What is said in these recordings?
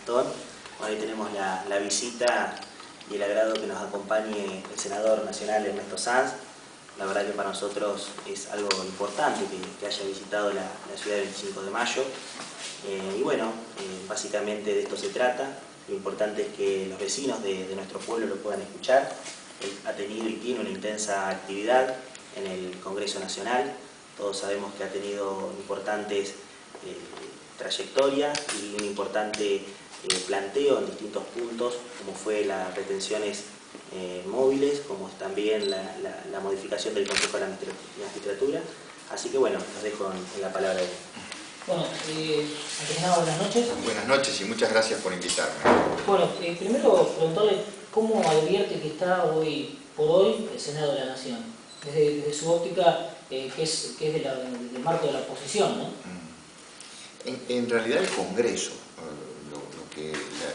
Gastón. Hoy tenemos la visita y el agrado que nos acompañe el senador nacional Ernesto Sanz. La verdad que para nosotros es algo importante que haya visitado la ciudad del 25 de mayo. Y bueno, básicamente de esto se trata. Lo importante es que los vecinos de nuestro pueblo lo puedan escuchar. Él ha tenido y tiene una intensa actividad en el Congreso Nacional. Todos sabemos que ha tenido importantes trayectorias y un importante planteo en distintos puntos, como fue las retenciones móviles, como también la modificación del Consejo de la Magistratura. Así que bueno, los dejo en la palabra de él. Bueno, antes de nada, buenas noches. Buenas noches y muchas gracias por invitarme. Bueno, primero preguntarle cómo advierte que está hoy por hoy el Senado de la Nación, desde su óptica que es del marco de la oposición, ¿no? En realidad el Congreso,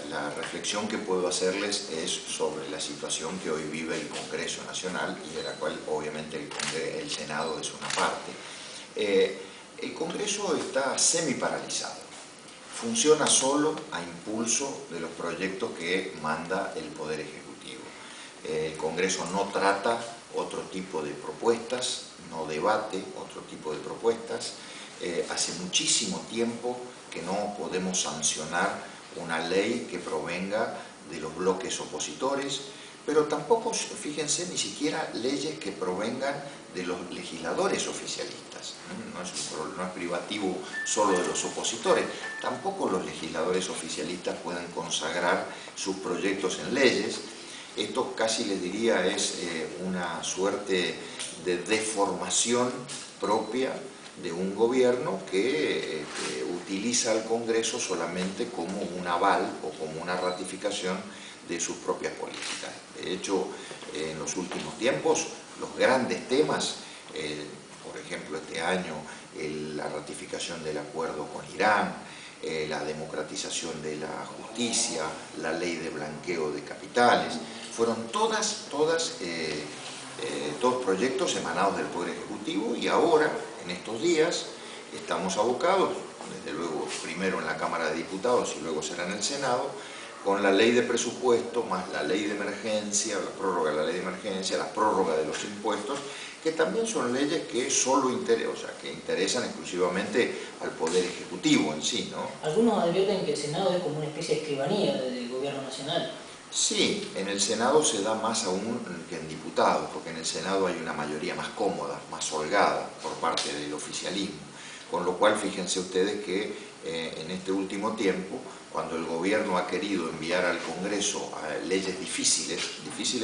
la reflexión que puedo hacerles es sobre la situación que hoy vive el Congreso Nacional y de la cual obviamente el Senado es una parte. El Congreso está semi-paralizado, funciona solo a impulso de los proyectos que manda el Poder Ejecutivo. El Congreso no trata otro tipo de propuestas, no debate otro tipo de propuestas. Hace muchísimo tiempo que no podemos sancionar una ley que provenga de los bloques opositores, pero tampoco, fíjense, ni siquiera leyes que provengan de los legisladores oficialistas. No es privativo solo de los opositores, tampoco los legisladores oficialistas pueden consagrar sus proyectos en leyes. Esto casi les diría es una suerte de deformación propia de un gobierno que utiliza al Congreso solamente como un aval o como una ratificación de sus propias políticas. De hecho, en los últimos tiempos, los grandes temas, por ejemplo este año, la ratificación del acuerdo con Irán, la democratización de la justicia, la ley de blanqueo de capitales, fueron todos proyectos emanados del Poder Ejecutivo y ahora, en estos días, estamos abocados, desde luego primero en la Cámara de Diputados y luego será en el Senado, con la ley de presupuesto, más la ley de emergencia, la prórroga de la ley de emergencia, la prórroga de los impuestos, que también son leyes que solo que interesan exclusivamente al Poder Ejecutivo en sí, ¿no? Algunos advierten que el Senado es como una especie de escribanía del Gobierno Nacional. Sí, en el Senado se da más aún que en diputados, porque en el Senado hay una mayoría más cómoda, más holgada por parte del oficialismo. Con lo cual, fíjense ustedes que en este último tiempo, cuando el gobierno ha querido enviar al Congreso leyes difíciles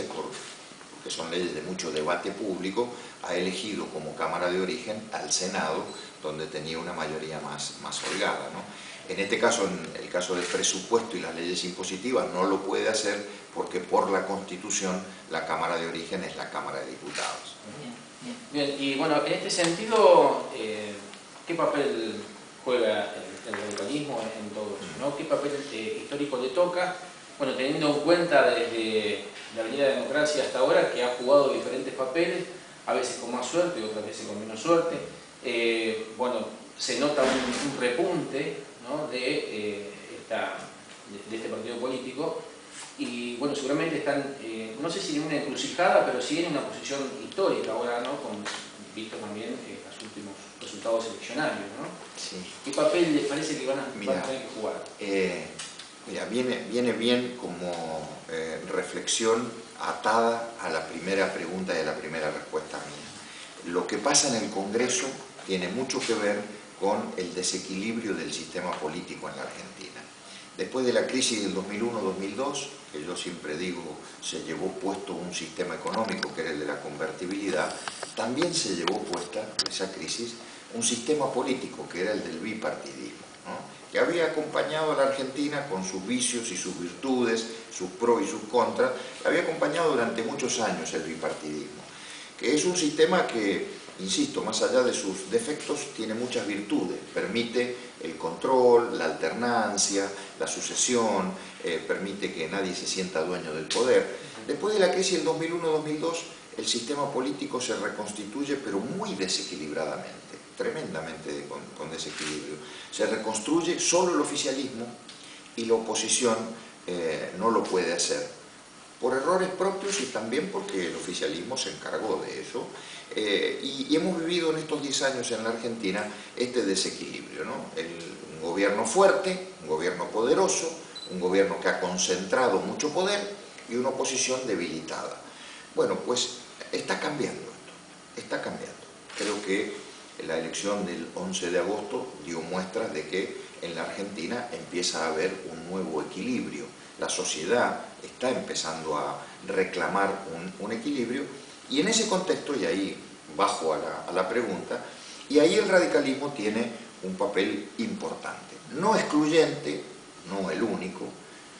porque son leyes de mucho debate público, ha elegido como Cámara de Origen al Senado, donde tenía una mayoría más holgada, ¿no? En este caso, en el caso del presupuesto y las leyes impositivas, no lo puede hacer porque por la Constitución la Cámara de Origen es la Cámara de Diputados. Bien, y bueno, en este sentido, ¿qué papel juega el radicalismo en todo eso, ¿no? ¿Qué papel histórico le toca? Bueno, teniendo en cuenta desde la Avenida Democracia hasta ahora que ha jugado diferentes papeles, a veces con más suerte, otras veces con menos suerte. Bueno, se nota un repunte, ¿no? de este partido político y bueno, seguramente están, no sé si en una encrucijada, pero sí en una posición histórica ahora, ¿no? Visto también los últimos resultados eleccionarios, ¿no? Sí. ¿Qué papel les parece que van a tener que jugar? Mira, viene bien como reflexión atada a la primera pregunta y a la primera respuesta mía. Lo que pasa en el Congreso tiene mucho que ver con el desequilibrio del sistema político en la Argentina. Después de la crisis del 2001-2002, que yo siempre digo se llevó puesto un sistema económico que era el de la convertibilidad, también se llevó puesta esa crisis un sistema político que era el del bipartidismo, ¿no? Que había acompañado a la Argentina con sus vicios y sus virtudes, sus pros y sus contras, había acompañado durante muchos años el bipartidismo, que es un sistema que, insisto, más allá de sus defectos, tiene muchas virtudes. Permite el control, la alternancia, la sucesión, permite que nadie se sienta dueño del poder. Después de la crisis del 2001-2002, el sistema político se reconstituye, pero muy desequilibradamente, tremendamente con desequilibrio. Se reconstruye solo el oficialismo y la oposición no lo puede hacer, por errores propios y también porque el oficialismo se encargó de eso, y hemos vivido en estos 10 años en la Argentina este desequilibrio, ¿no? Un gobierno fuerte, un gobierno poderoso, un gobierno que ha concentrado mucho poder y una oposición debilitada. Bueno, pues está cambiando esto, está cambiando. Creo que la elección del 11 de agosto dio muestras de que en la Argentina empieza a haber un nuevo equilibrio. La sociedad está empezando a reclamar un equilibrio, y en ese contexto, y ahí bajo a la pregunta, y ahí el radicalismo tiene un papel importante. No excluyente, no el único,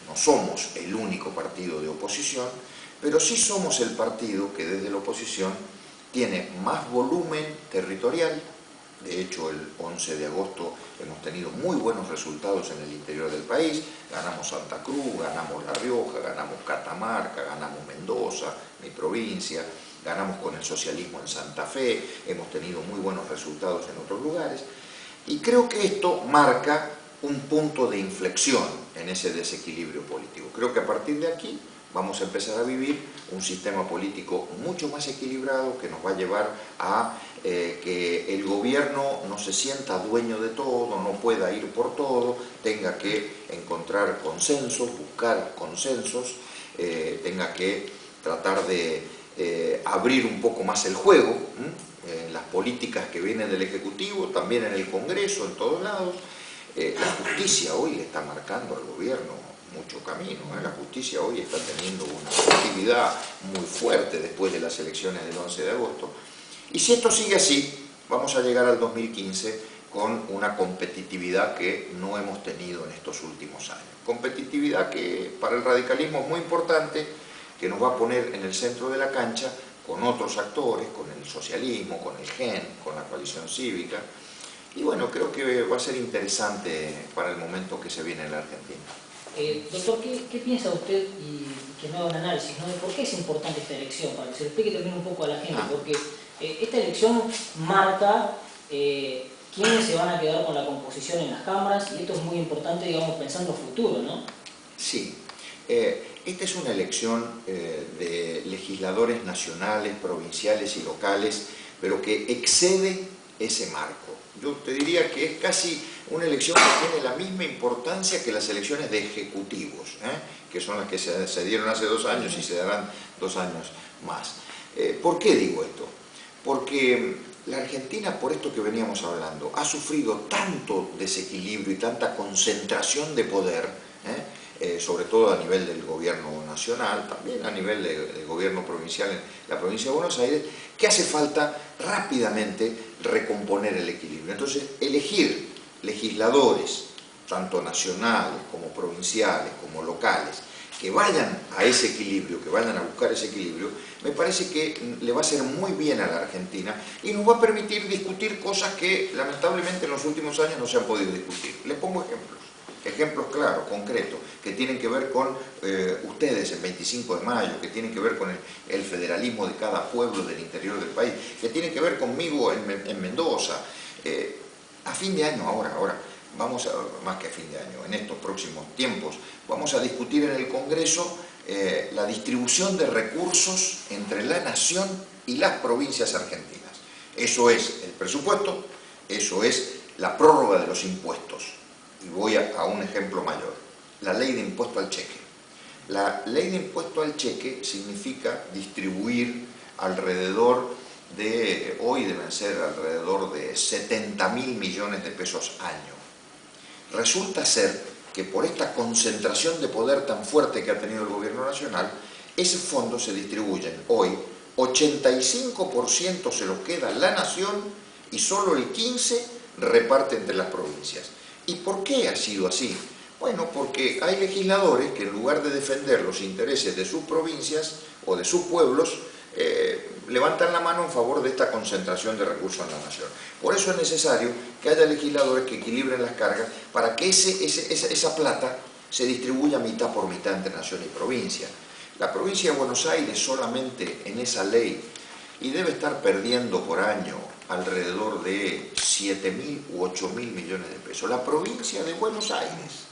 no somos el único partido de oposición, pero sí somos el partido que desde la oposición tiene más volumen territorial. De hecho, el 11 de agosto hemos tenido muy buenos resultados en el interior del país. Ganamos Santa Cruz, ganamos La Rioja, ganamos Catamarca, ganamos Mendoza, mi provincia, ganamos con el socialismo en Santa Fe, hemos tenido muy buenos resultados en otros lugares. Y creo que esto marca un punto de inflexión en ese desequilibrio político. Creo que a partir de aquí vamos a empezar a vivir un sistema político mucho más equilibrado, que nos va a llevar a que el gobierno no se sienta dueño de todo, no pueda ir por todo, tenga que encontrar consensos, buscar consensos, tenga que tratar de abrir un poco más el juego, las políticas que vienen del Ejecutivo, también en el Congreso, en todos lados. La justicia hoy le está marcando al gobierno mucho camino, La justicia hoy está teniendo una actividad muy fuerte después de las elecciones del 11 de agosto. Y si esto sigue así, vamos a llegar al 2015 con una competitividad que no hemos tenido en estos últimos años. Competitividad que para el radicalismo es muy importante, que nos va a poner en el centro de la cancha con otros actores, con el socialismo, con el GEN, con la coalición cívica. Y bueno, creo que va a ser interesante para el momento que se viene en la Argentina. Doctor, ¿qué piensa usted, y que no haga un análisis, ¿no?, de por qué es importante esta elección? Para que se lo explique también un poco a la gente, porque esta elección marca quiénes se van a quedar con la composición en las cámaras, y esto es muy importante, digamos, pensando futuro, ¿no? Sí. Esta es una elección de legisladores nacionales, provinciales y locales, pero que excede ese marco. Yo te diría que es casi una elección que tiene la misma importancia que las elecciones de ejecutivos, que son las que se dieron hace 2 años y se darán 2 años más. ¿Por qué digo esto? Porque la Argentina, por esto que veníamos hablando, ha sufrido tanto desequilibrio y tanta concentración de poder, sobre todo a nivel del gobierno nacional, también a nivel del gobierno provincial en la provincia de Buenos Aires, que hace falta rápidamente recomponer el equilibrio. Entonces, elegir legisladores, tanto nacionales como provinciales, como locales, que vayan a ese equilibrio, que vayan a buscar ese equilibrio, me parece que le va a hacer muy bien a la Argentina y nos va a permitir discutir cosas que lamentablemente en los últimos años no se han podido discutir. Les pongo ejemplos claros, concretos, que tienen que ver con ustedes el 25 de mayo, que tienen que ver con el federalismo de cada pueblo del interior del país, que tienen que ver conmigo en Mendoza. A fin de año, ahora, vamos a, más que a fin de año, en estos próximos tiempos, vamos a discutir en el Congreso la distribución de recursos entre la nación y las provincias argentinas. Eso es el presupuesto, eso es la prórroga de los impuestos. Y voy a un ejemplo mayor, la ley de impuesto al cheque. La ley de impuesto al cheque significa distribuir alrededor de, hoy deben ser alrededor de 70.000 millones de pesos año. Resulta ser que por esta concentración de poder tan fuerte que ha tenido el gobierno nacional, ese fondo se distribuyen hoy, 85% se lo queda la nación y solo el 15% reparte entre las provincias. ¿Y por qué ha sido así? Bueno, porque hay legisladores que en lugar de defender los intereses de sus provincias o de sus pueblos, levantan la mano en favor de esta concentración de recursos en la nación. Por eso es necesario que haya legisladores que equilibren las cargas para que esa plata se distribuya mitad por mitad entre nación y provincia. La provincia de Buenos Aires solamente en esa ley, y debe estar perdiendo por año alrededor de 7.000 u 8.000 millones de pesos. La provincia de Buenos Aires.